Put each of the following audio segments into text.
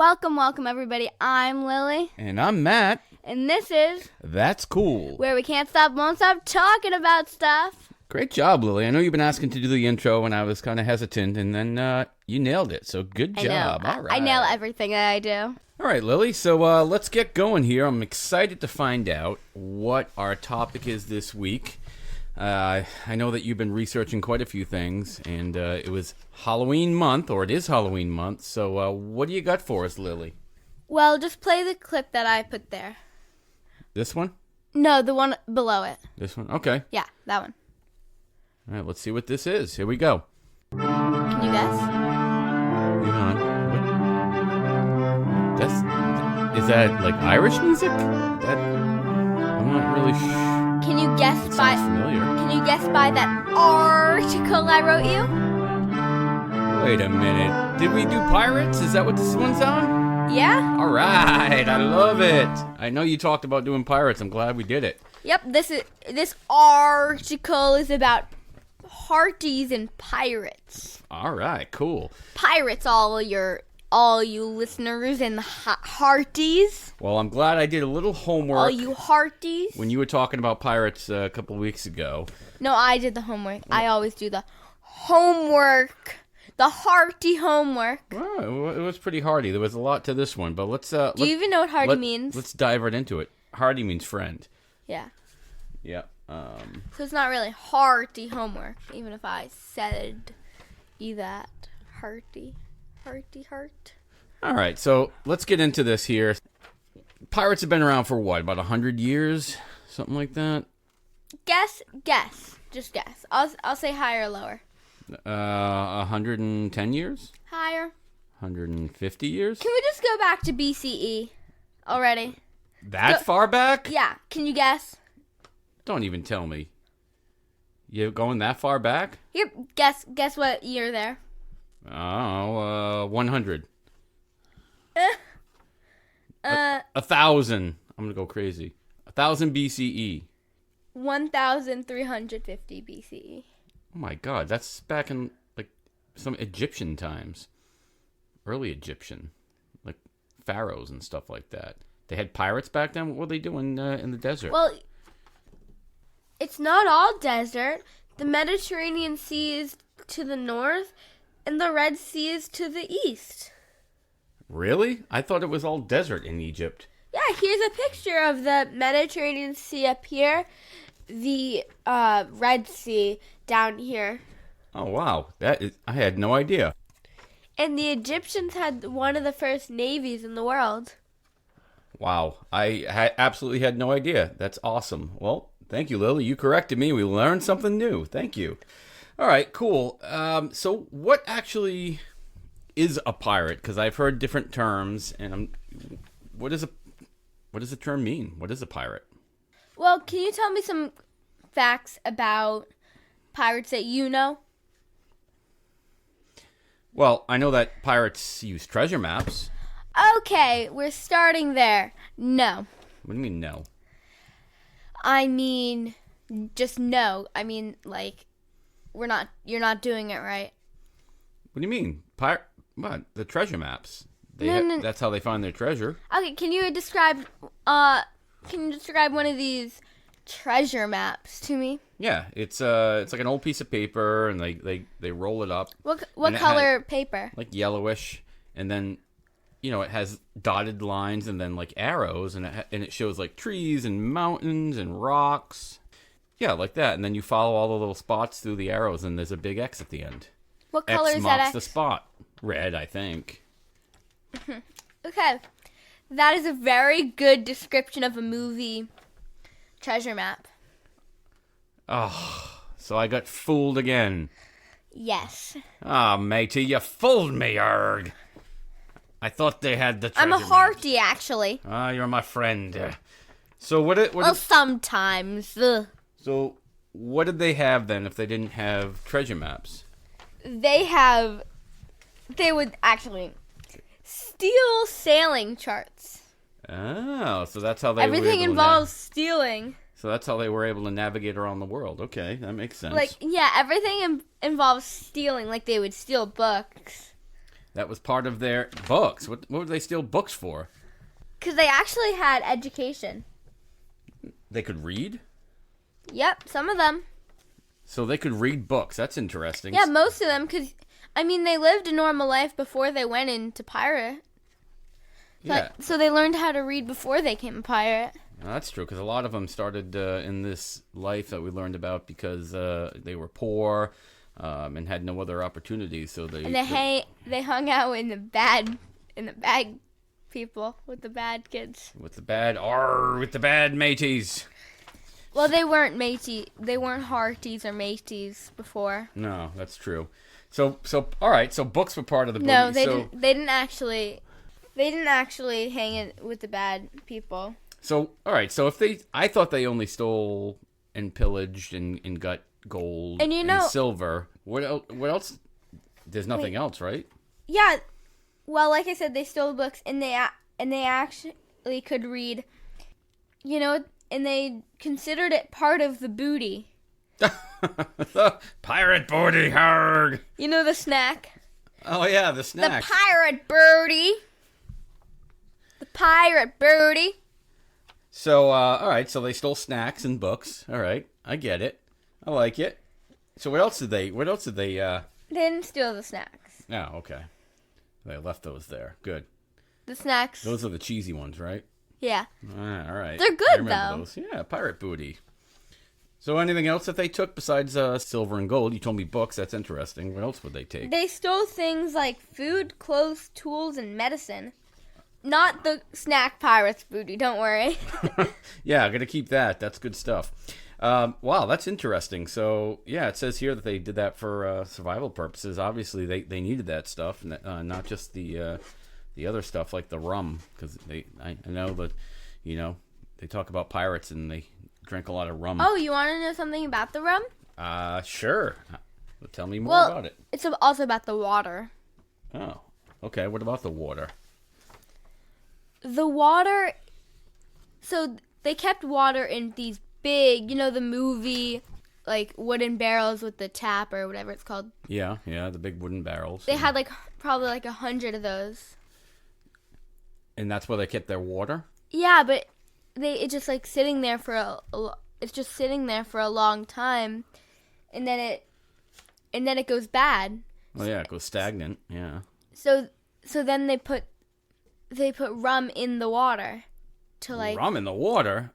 Welcome, everybody. I'm Lily. And I'm Matt. And this is... That's Cool. Where we can't stop, won't stop talking about stuff. Great job, Lily. I know you've been asking to do the intro, and I was kind of hesitant, and then you nailed it. So good job. All right. I nail everything that I do. All right, Lily. So let's get going here. I'm excited to find out what our topic is this week. I know that you've been researching quite a few things, and it was Halloween month, or it is Halloween month. So what do you got for us, Lily? Well, just play the clip that I put there. This one? No, the one below it. This one? Okay. Yeah, that one. All right, let's see what this is. Here we go. Can you guess? Hang on. Is that like Irish music? I'm not really sure. Can you guess by... familiar. Can you guess by that article I wrote you? Wait a minute. Did we do pirates? Is that what this one's on? Yeah? All right. I love it. I know you talked about doing pirates. I'm glad we did it. Yep, this article is about hearties and pirates. All right, cool. Pirates, all you listeners and hearties. Well, I'm glad I did a little homework. All you hearties. When you were talking about pirates a couple weeks ago. No, I did the homework. I always do the homework. The hearty homework. Well, it was pretty hearty. There was a lot to this one, but let's... Do you even know what hearty means? Let's dive right into it. Hearty means friend. Yeah. Yeah. So it's not really hearty homework, even if I said that. Hearty. Heart. All right, so let's get into this here. Pirates have been around for what, about 100 years? Something like that? Guess. Just guess. I'll say higher or lower. 110 years? Higher. 150 years? Can we just go back to BCE already? That far back? Yeah. Can you guess? Don't even tell me. You're going that far back? Here, guess what year there. 100. 1,000. I'm gonna go crazy. 1,000 BCE. 1,350 BCE. Oh my God, that's back in like some Egyptian times, early Egyptian, like pharaohs and stuff like that. They had pirates back then. What were they doing in the desert? Well, it's not all desert. The Mediterranean Sea is to the north, and the Red Sea is to the east. Really? I thought it was all desert in Egypt. Yeah, here's a picture of the Mediterranean Sea up here, the Red Sea down here. Oh, wow. I had no idea. And the Egyptians had one of the first navies in the world. Wow. I absolutely had no idea. That's awesome. Well, thank you, Lily. You corrected me. We learned something new. Thank you. All right, cool. So what actually is a pirate? Because I've heard different terms, and what does the term mean? What is a pirate? Well, can you tell me some facts about pirates that you know? Well, I know that pirates use treasure maps. Okay, we're starting there. No. What do you mean, no? I mean, just no. I mean, like, you're not doing it right. What do you mean? What? The treasure maps. No. That's how they find their treasure. Okay, can you describe one of these treasure maps to me? Yeah, it's like an old piece of paper, and they roll it up. What color paper? Like yellowish, and then it has dotted lines and then like arrows, and it shows like trees and mountains and rocks. Yeah, like that, and then you follow all the little spots through the arrows, and there's a big X at the end. What color X is that marks X? the spot. Red, I think. Okay, that is a very good description of a movie treasure map. Oh, so I got fooled again. Yes. Ah, matey, you fooled me, erg. I thought they had the treasure I'm a hearty, actually. Ah, you're my friend. So Well, sometimes. Ugh. So what did they have then if they didn't have treasure maps? They would actually steal sailing charts. Oh, so that's how they Everything were able involves stealing. So that's how they were able to navigate around the world. Okay, that makes sense. Like, yeah, everything involves stealing. Like, they would steal books. That was part of their books. What would they steal books for? Because they actually had education. They could read? Yep, some of them. So they could read books. That's interesting. Yeah, most of them. Because, I mean, they lived a normal life before they went into pirate. Yeah. So they learned how to read before they became a pirate. Well, that's true, because a lot of them started in this life that we learned about because they were poor and had no other opportunities. So they hung out in the bad people, with the bad kids. With the bad mateys. Well, they weren't hearties or mateys before. No, that's true. So all right. So books were part of the booty. No, they didn't actually hang in with the bad people. So all right. So I thought they only stole and pillaged and got gold and silver. What else? There's nothing else, right? Yeah. Well, like I said, they stole books and they actually could read. And they considered it part of the booty. The pirate booty, harg. The snack. Oh yeah, the snack. The pirate birdie. The pirate birdie. So all right, so they stole snacks and books. All right, I get it. I like it. So what else did they? They didn't steal the snacks. Oh, okay. They left those there. Good. The snacks. Those are the cheesy ones, right? Yeah. All right. They're good, though. Those. Yeah, pirate booty. So anything else that they took besides silver and gold? You told me books. That's interesting. What else would they take? They stole things like food, clothes, tools, and medicine. Not the snack pirates booty, don't worry. Yeah, got to keep that. That's good stuff. Wow, that's interesting. So, yeah, it says here that they did that for survival purposes. Obviously, they needed that stuff, not just the other stuff like the rum, because I know that, they talk about pirates and they drink a lot of rum. Oh, you want to know something about the rum? Sure. Well, tell me more about it. It's also about the water. Oh, okay. What about the water? The water, so they kept water in these big, the movie, like wooden barrels with the tap or whatever it's called. Yeah, the big wooden barrels. They had probably 100 of those. And that's where they kept their water? Yeah, but it's just sitting there for it's just sitting there for a long time, and then it goes bad. Oh yeah, it goes stagnant. Yeah. So then they put rum in the water to rum in the water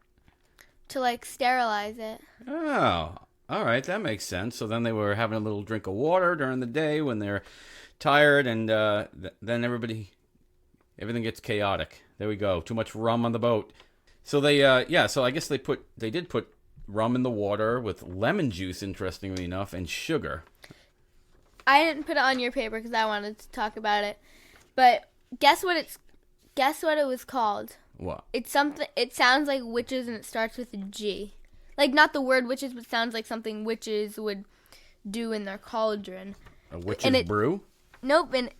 to sterilize it. Oh, all right, that makes sense. So then they were having a little drink of water during the day when they're tired, and then everything gets chaotic. There we go. Too much rum on the boat. So so I guess they did put rum in the water with lemon juice, interestingly enough, and sugar. I didn't put it on your paper because I wanted to talk about it, but guess what it was called? What? It's something. It sounds like witches, and it starts with a G. Not the word witches, but sounds like something witches would do in their cauldron. A witch's brew? Nope, and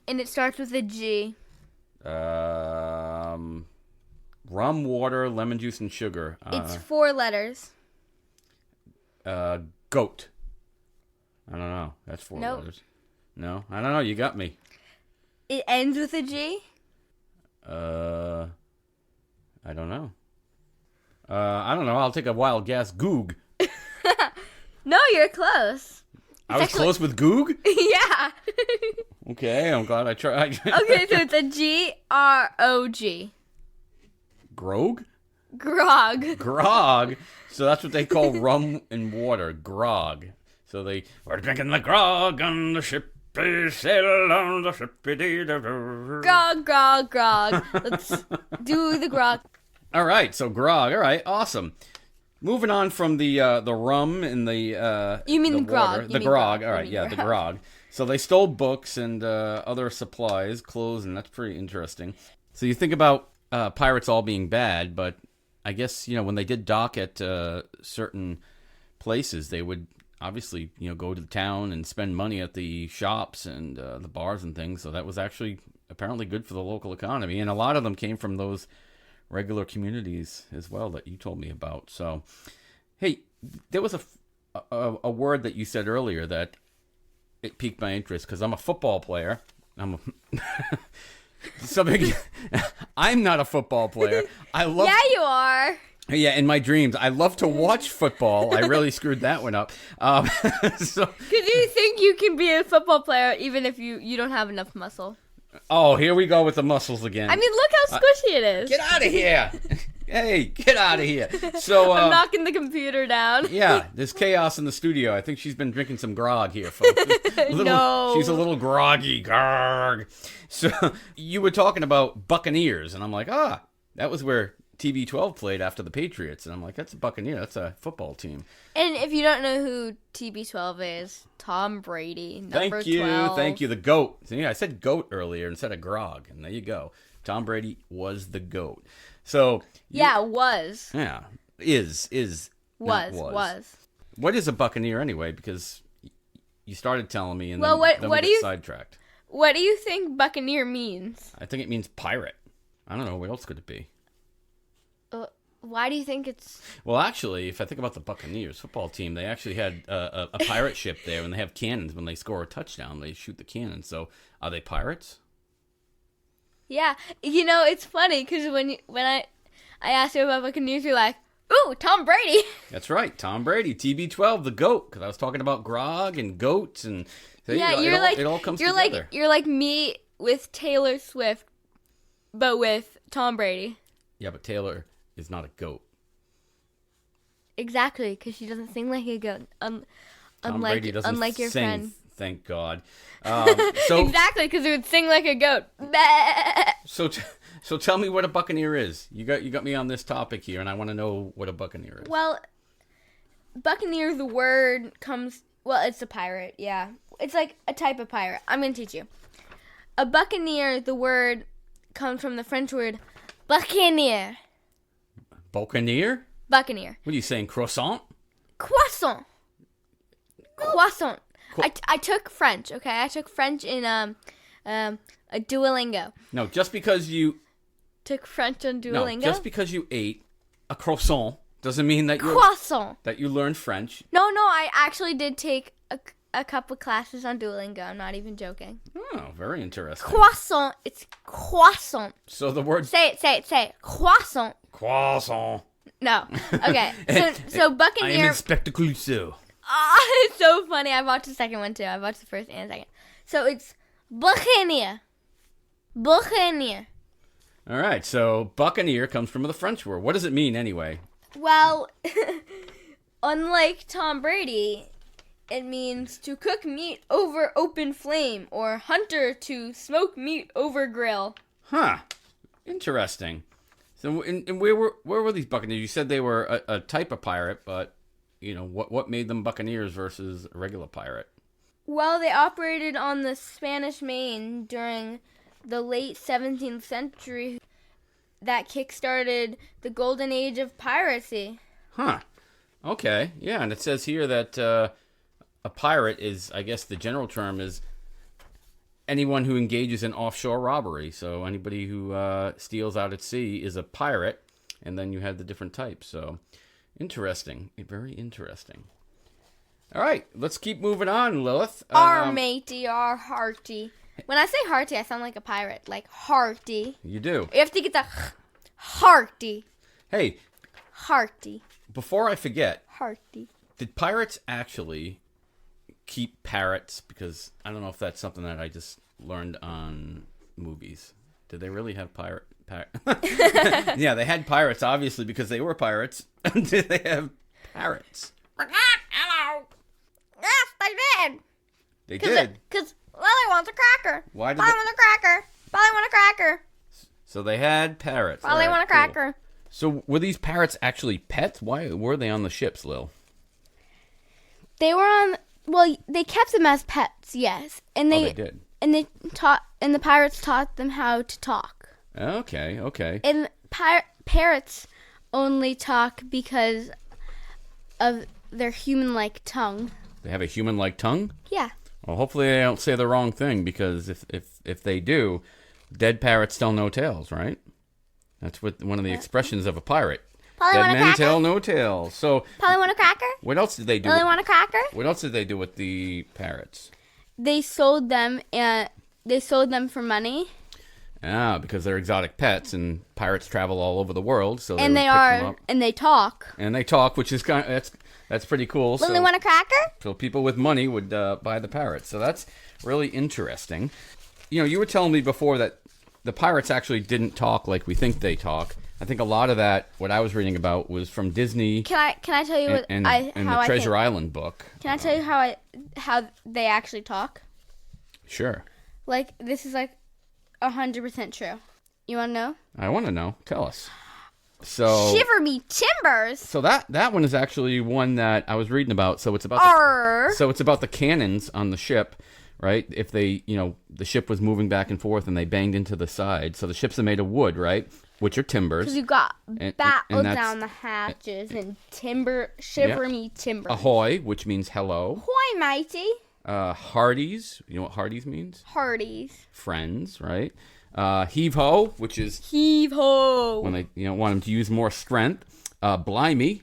it starts with a G. Rum, water, lemon juice, and sugar. It's 4 letters. Goat. I don't know. That's 4 letters. No, I don't know. You got me. It ends with a G? I don't know. I don't know. I'll take a wild guess. Goog. No, you're close. I was close with goog? Yeah. Okay, I'm glad I tried. Okay, so it's a G-R-O-G. Grog? Grog. Grog. So that's what they call rum and water. Grog. So we're drinking the grog on the ship. Sail on the ship. Grog, grog, grog. Let's do the grog. All right, so grog. All right, awesome. Moving on from the rum and the you mean the grog? Water. The grog. All right, yeah, the grog. So they stole books and other supplies, clothes, and that's pretty interesting. So you think about pirates all being bad, but I guess when they did dock at certain places, they would obviously go to the town and spend money at the shops and the bars and things. So that was actually apparently good for the local economy, and a lot of them came from those regular communities as well that you told me about. So, hey, there was a word that you said earlier that it piqued my interest because I'm a football player, something. I'm not a football player. I love. Yeah, you are. Yeah, in my dreams, I love to watch football. I really screwed that one up. So, Because you think you can be a football player even if you don't have enough muscle. oh, here we go with the muscles again. I mean, look how squishy it is. Get out of here! Hey, get out of here! So I'm knocking the computer down. yeah, there's chaos in the studio. I think she's been drinking some grog here, folks. No. She's a little groggy. Grog. So you were talking about Buccaneers, and I'm like, that was where TB12 played after the Patriots, and I'm like, that's a Buccaneer. That's a football team. And if you don't know who TB12 is, Tom Brady, number 12. Thank you, the GOAT. See, I said GOAT earlier instead of grog, and there you go. Tom Brady was the GOAT. So was. Yeah, is not Was. What is a Buccaneer anyway? Because you started telling me, and Well, then we get sidetracked. What do you think Buccaneer means? I think it means pirate. I don't know. What else could it be? Why do you think it's... Well, actually, if I think about the Buccaneers football team, they actually had a pirate ship there, and they have cannons. When they score a touchdown, they shoot the cannon. So, are they pirates? Yeah. You know, it's funny, because when I asked you about Buccaneers, you're like, ooh, Tom Brady. That's right. Tom Brady, TB12, the GOAT. Because I was talking about grog and goats, and it all comes together. You're like me with Taylor Swift, but with Tom Brady. Yeah, but Taylor is not a goat. Exactly, because she doesn't sing like a goat. Tom Brady doesn't unlike your sing, friend. Thank God. So exactly, because it would sing like a goat. So tell me what a Buccaneer is. You got me on this topic here, and I want to know what a Buccaneer is. Well, Buccaneer, the word comes... Well, it's a pirate, yeah. It's like a type of pirate. I'm going to teach you. A Buccaneer, the word comes from the French word Buccaneer. Buccaneer? Buccaneer. What are you saying, croissant? Croissant. Croissant. I took French, okay? I took French in a Duolingo. No, just because you... Took French on Duolingo? No, just because you ate a croissant doesn't mean that you learned French. No, I actually did take a couple classes on Duolingo. I'm not even joking. Oh, very interesting. Croissant. It's croissant. So the word... Say it. Croissant. Croissant. No. Okay. So Buccaneer... I am Inspector Clouseau. It's so funny. I watched the second one, too. I watched the first and second. So it's Buccaneer. Buccaneer. All right. So Buccaneer comes from the French word. What does it mean anyway? Well, unlike Tom Brady, it means to cook meat over open flame or hunter to smoke meat over grill. Huh. Interesting. So, and where were these Buccaneers? You said they were a type of pirate, but what made them Buccaneers versus a regular pirate? Well, they operated on the Spanish Main during the late 17th century. That kick-started the golden age of piracy. Huh. Okay. Yeah, and it says here that a pirate is, I guess the general term is anyone who engages in offshore robbery. So anybody who steals out at sea is a pirate, and then you have the different types. So interesting. Very interesting. All right, let's keep moving on, Lilith. Our matey, our hearty. When I say hearty, I sound like a pirate. Like hearty. You do. You have to get the hearty. Hey. Hearty. Before I forget. Hearty. Did pirates actually keep parrots? Because I don't know if that's something that I just learned on movies. Did they really have Yeah, they had pirates, obviously, because they were pirates. Did they have parrots? Hello. Yes, they did. They did? Because Lily wants a cracker. Why did Lily wants a cracker. Lily wants a cracker. So they had parrots. Lily wants a cracker. Cool. So were these parrots actually pets? Why were they on the ships, Lil? They were on... Well, they kept them as pets, yes. And they did. And the pirates taught them how to talk. Okay. And parrots only talk because of their human-like tongue. They have a human-like tongue? Yeah. Well, hopefully they don't say the wrong thing, because if they do, dead parrots tell no tales, right? That's what one of the expressions of a pirate. Polly, dead want a men cracker? tell no tales. So Polly, want a cracker? What else did they do? Lily, want a cracker? What else did they do with the parrots? They sold them they sold them for money. Ah, because they're exotic pets, and pirates travel all over the world, so and they are, and they talk. And they talk, which is that's pretty cool. Lily, want a cracker? So people with money would buy the pirates. So that's really interesting. You know, you were telling me before that the pirates actually didn't talk like we think they talk. I think a lot of that, what I was reading about, was from Disney. Can I tell you what and the Treasure Island book. Can I tell you how they actually talk? Sure. Like, this is like 100% true. You want to know? I want to know. Tell us. So shiver me timbers. So that one is actually one that I was reading about. So it's about so it's about the cannons on the ship, right? If they, the ship was moving back and forth and they banged into the side. So the ships are made of wood, right? Which are timbers. Because you've got battle down the hatches and shiver me timbers. Ahoy, which means hello. Ahoy, matey. Hearties. You know what hearties means? Hearties. Friends, right? Heave-ho, which is... Heave-ho. When they want them to use more strength. Blimey.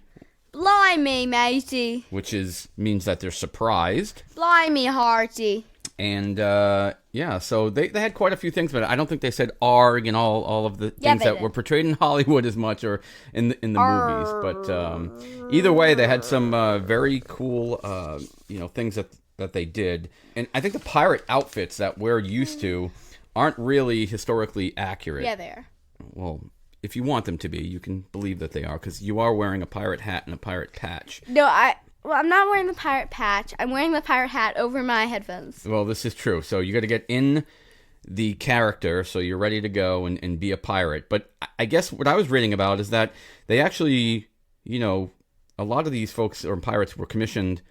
Blimey, matey. Which means that they're surprised. Blimey, hearty. And, so they had quite a few things, but I don't think they said arg and all of the things that were portrayed in Hollywood as much or in the movies. But either way, they had some very cool, things that they did. And I think the pirate outfits that we're used to aren't really historically accurate. Yeah, they are. Well, if you want them to be, you can believe that they are, because you are wearing a pirate hat and a pirate patch. No, I'm not wearing the pirate patch. I'm wearing the pirate hat over my headphones. Well, this is true. So you got to get in the character so you're ready to go and be a pirate. But I guess what I was reading about is that they actually, a lot of these folks or pirates were commissioned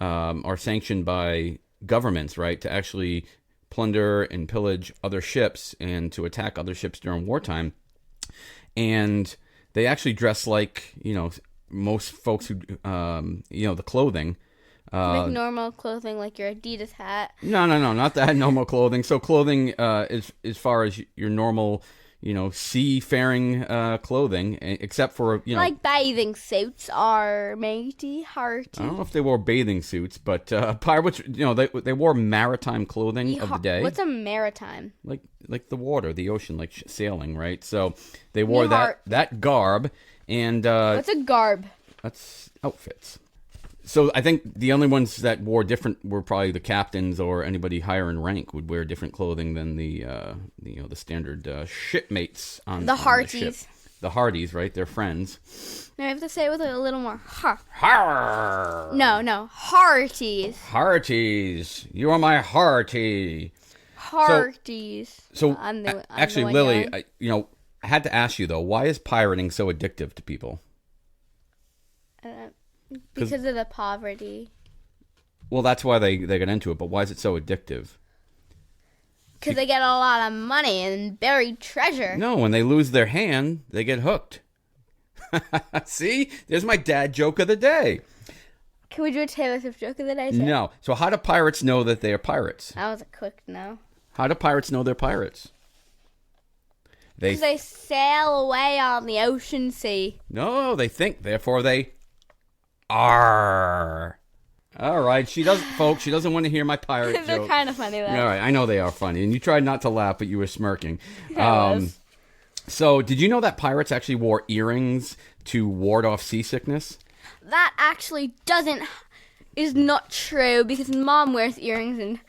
or sanctioned by governments, right, to actually plunder and pillage other ships and to attack other ships during wartime. And they actually dress like, most folks who, the clothing. Like normal clothing, like your Adidas hat. No, not that normal clothing. So clothing, as far as your normal, seafaring clothing, except for, like bathing suits are matey, hearty. I don't know if they wore bathing suits, but pirates, they wore maritime clothing of the day. What's a maritime? Like the water, the ocean, like sailing, right? So they wore that garb. And what's a garb? That's outfits. So I think the only ones that wore different were probably the captains or anybody higher in rank would wear different clothing than the standard shipmates on the hearties. The ship. The hearties, right? They're friends. Now I have to say it with a little more har. Har. No, hearties. Hearties, you are my hearty. Hearties. So actually, Lily, I had to ask you, though, why is pirating so addictive to people? Because of the poverty. Well, that's why they get into it, but why is it so addictive? Because they get a lot of money and buried treasure. No, when they lose their hand, they get hooked. See? There's my dad joke of the day. Can we do a Taylor Swift joke of the day, too? No. So how do pirates know that they are pirates? That was a quick no. How do pirates know they're pirates? Because they sail away on the ocean sea. No, they think, therefore they are. All right, she doesn't want to hear my pirate joke. They're kind of funny, though. All right, I know they are funny, and you tried not to laugh, but you were smirking. I was. So, did you know that pirates actually wore earrings to ward off seasickness? That actually is not true, because Mom wears earrings and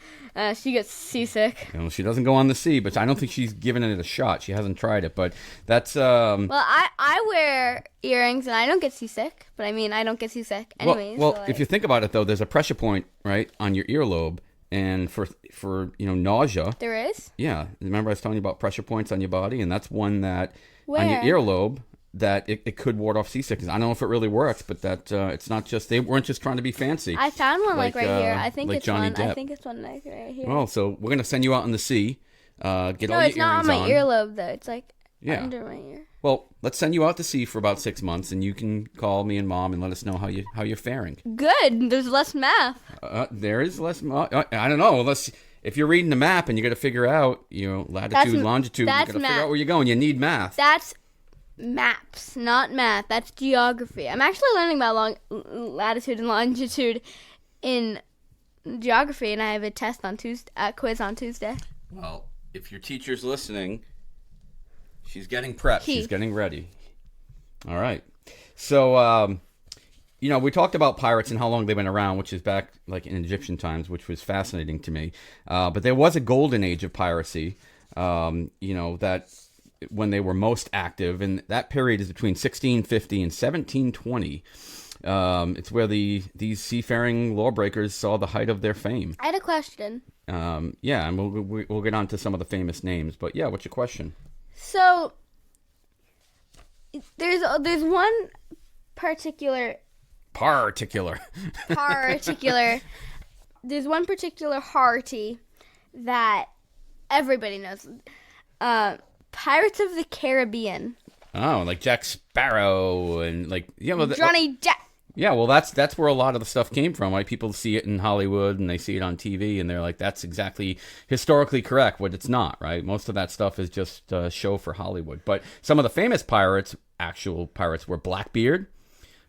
she gets seasick. She doesn't go on the sea, but I don't think she's given it a shot. She hasn't tried it, but that's... Well, I wear earrings and I don't get seasick, but I don't get seasick anyways. Well, if you think about it, though, there's a pressure point, right, on your earlobe, and for nausea... There is? Yeah. Remember I was telling you about pressure points on your body, and that's one that... Where? On your earlobe... that it could ward off seasickness. I don't know if it really works, but that it's not just, they weren't just trying to be fancy. I found one right here. I think it's Johnny one. Depp. I think it's one right here. Well, so we're going to send you out on the sea. Get all your earrings on. No, it's not on my earlobe, though. It's under my ear. Well, let's send you out to sea for about 6 months, and you can call me and Mom and let us know how you're faring. Good. There's less math. There is less math. I don't know. If you're reading the map and you got to figure out, latitude, longitude, you got to figure out where you're going. You need math. That's maps, not math. That's geography. I'm actually learning about latitude and longitude in geography, and I have a test on Tuesday, quiz on Tuesday. Well, if your teacher's listening, she's getting prepped. She's getting ready. All right. So, we talked about pirates and how long they've been around, which is back like in Egyptian times, which was fascinating to me. But there was a golden age of piracy, that when they were most active, and that period is between 1650 and 1720. It's where these seafaring lawbreakers saw the height of their fame. I had a question. And we'll get on to some of the famous names. But yeah, what's your question? So there's one particular. There's one particular hearty that everybody knows. Pirates of the Caribbean. Oh, like Jack Sparrow and Johnny Depp. Yeah, well, that's where a lot of the stuff came from. Like people see it in Hollywood and they see it on TV, and they're like, "That's exactly historically correct." But it's not, right? Most of that stuff is just a show for Hollywood. But some of the famous pirates, actual pirates, were Blackbeard,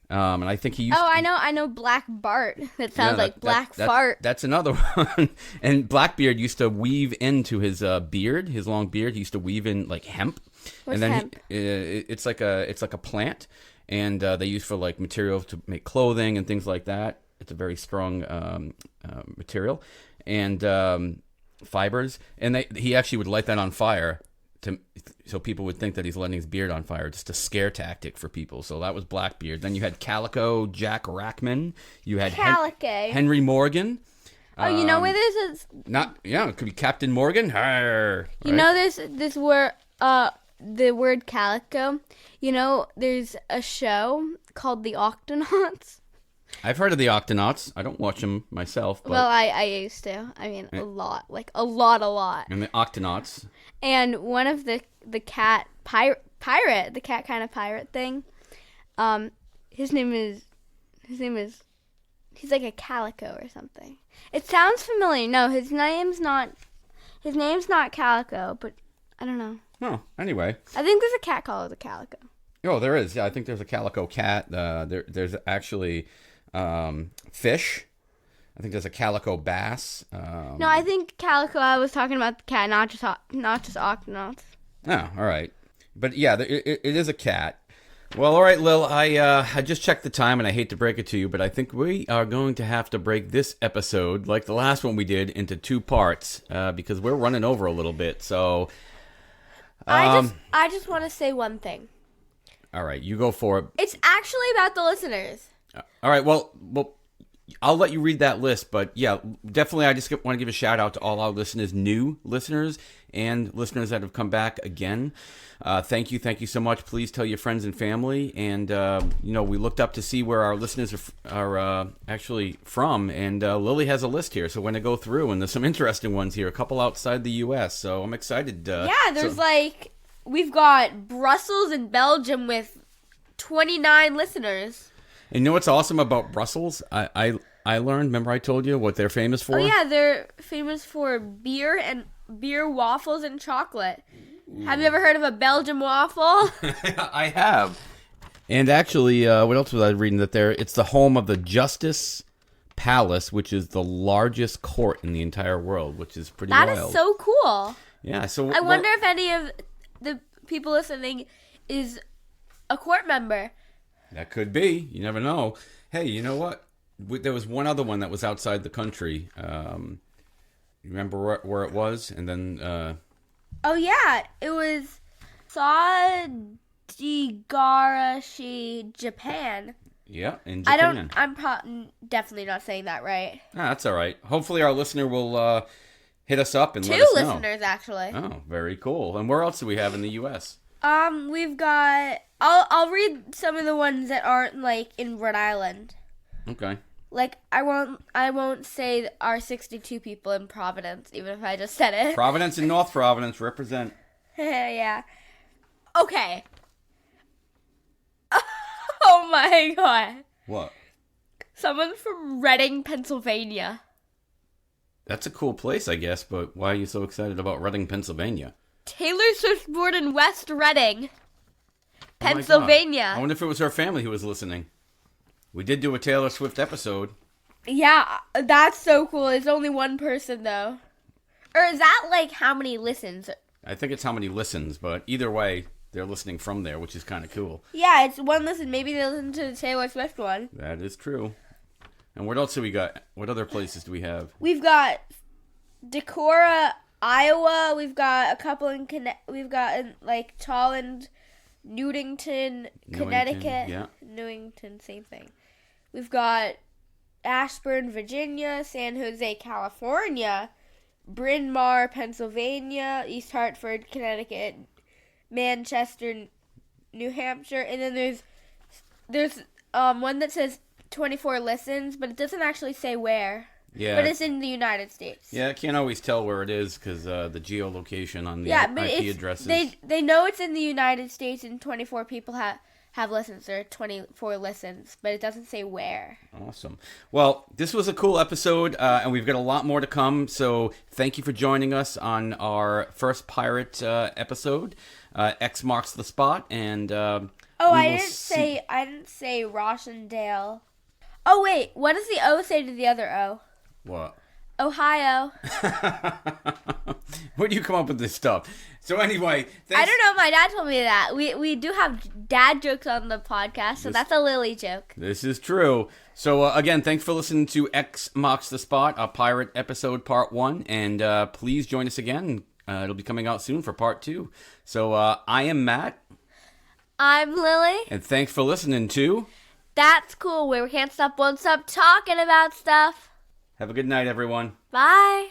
and I think he used. Oh, I know Black Bart. That sounds like Black Fart. That's another one. And Blackbeard used to weave into his beard, his long beard. He used to weave in like hemp. What's and then hemp? It's like a plant. And they use for like materials to make clothing and things like that. It's a very strong material and fibers. And he actually would light that on fire so people would think that he's lighting his beard on fire, just a scare tactic for people. So that was Blackbeard. Then you had Calico, Jack Rackman. You had Calico. Henry Morgan. Oh, you know where there's it could be Captain Morgan. Arr, you know this word the word Calico. You know, there's a show called The Octonauts. I've heard of the Octonauts. I don't watch them myself. But... Well, I used to. I mean, a lot. Like, a lot. And the Octonauts. And one of the cat pirate, the cat kind of pirate thing, his name is, he's like a Calico or something. It sounds familiar. No, his name's not Calico, but I don't know. Oh, anyway. I think there's a cat called a Calico. Oh, there is. Yeah, I think there's a calico cat. There's actually fish. I think there's a calico bass. No, I think Calico. I was talking about the cat, not just Octonauts. Oh, all right. But yeah, it is a cat. Well, all right, Lil. I just checked the time, and I hate to break it to you, but I think we are going to have to break this episode, like the last one we did, into 2 parts because we're running over a little bit. So, I just want to say one thing. All right, you go for it. It's actually about the listeners. All right, well, I'll let you read that list, but yeah, definitely I just want to give a shout out to all our listeners, new listeners, and listeners that have come back again. Thank you so much. Please tell your friends and family, and we looked up to see where our listeners are actually from, and Lily has a list here, so we're going to go through, and there's some interesting ones here, a couple outside the U.S., so I'm excited. We've got Brussels and Belgium with 29 listeners. And you know what's awesome about Brussels? I learned, remember I told you what they're famous for? Oh yeah, they're famous for beer, waffles, and chocolate. Ooh. Have you ever heard of a Belgian waffle? I have. And actually, what else was I reading? That it's the home of the Justice Palace, which is the largest court in the entire world, which is pretty wild. That is so cool. Yeah, so... I wonder if any of the people listening is a court member. That could be. You never know. Hey, you know what? There was one other one that was outside the country. Remember where it was? And then... Oh, yeah. It was Sadigarashi, Japan. Yeah, in Japan. I'm definitely not saying that right. That's all right. Hopefully our listener will hit us up and let us know. 2 listeners, actually. Oh, very cool. And where else do we have in the U.S.? We've got... I'll read some of the ones that aren't, like, in Rhode Island. Okay. Like, I won't say our 62 people in Providence, even if I just said it. Providence and North Providence represent. Yeah. Okay. Oh my god. What? Someone from Reading, Pennsylvania. That's a cool place, I guess, but why are you so excited about Reading, Pennsylvania? Taylor Swift born in West Reading, Pennsylvania. I wonder if it was her family who was listening. We did do a Taylor Swift episode. Yeah, that's so cool. It's only one person, though. Or is that like how many listens? I think it's how many listens, but either way, they're listening from there, which is kind of cool. Yeah, it's one listen. Maybe they listen to the Taylor Swift one. That is true. And what else do we got? What other places do we have? We've got Decorah, Iowa. We've got a couple in we've got in like Tolland, Newington, Connecticut. Yeah. Newington, same thing. We've got Ashburn, Virginia, San Jose, California, Bryn Mawr, Pennsylvania, East Hartford, Connecticut, Manchester, New Hampshire, and then there's one that says 24 listens, but it doesn't actually say where. Yeah. But it's in the United States. Yeah, I can't always tell where it is because the geolocation on the IP addresses. They know it's in the United States and 24 people have listens. There are 24 listens, but it doesn't say where. Awesome. Well, this was a cool episode, and we've got a lot more to come. So thank you for joining us on our first pirate episode. X marks the spot, and I didn't say Rosendale. Oh wait, what does the O say to the other O? What? Ohio. Where do you come up with this stuff? So anyway, thanks. I don't know. My dad told me that. We do have dad jokes on the podcast, so that's a Lily joke. This is true. So again, thanks for listening to X Marks the Spot, a pirate episode part 1, and please join us again. It'll be coming out soon for part 2. So I am Matt. I'm Lily. And thanks for listening to That's Cool, where we can't stop, won't stop talking about stuff. Have a good night, everyone. Bye.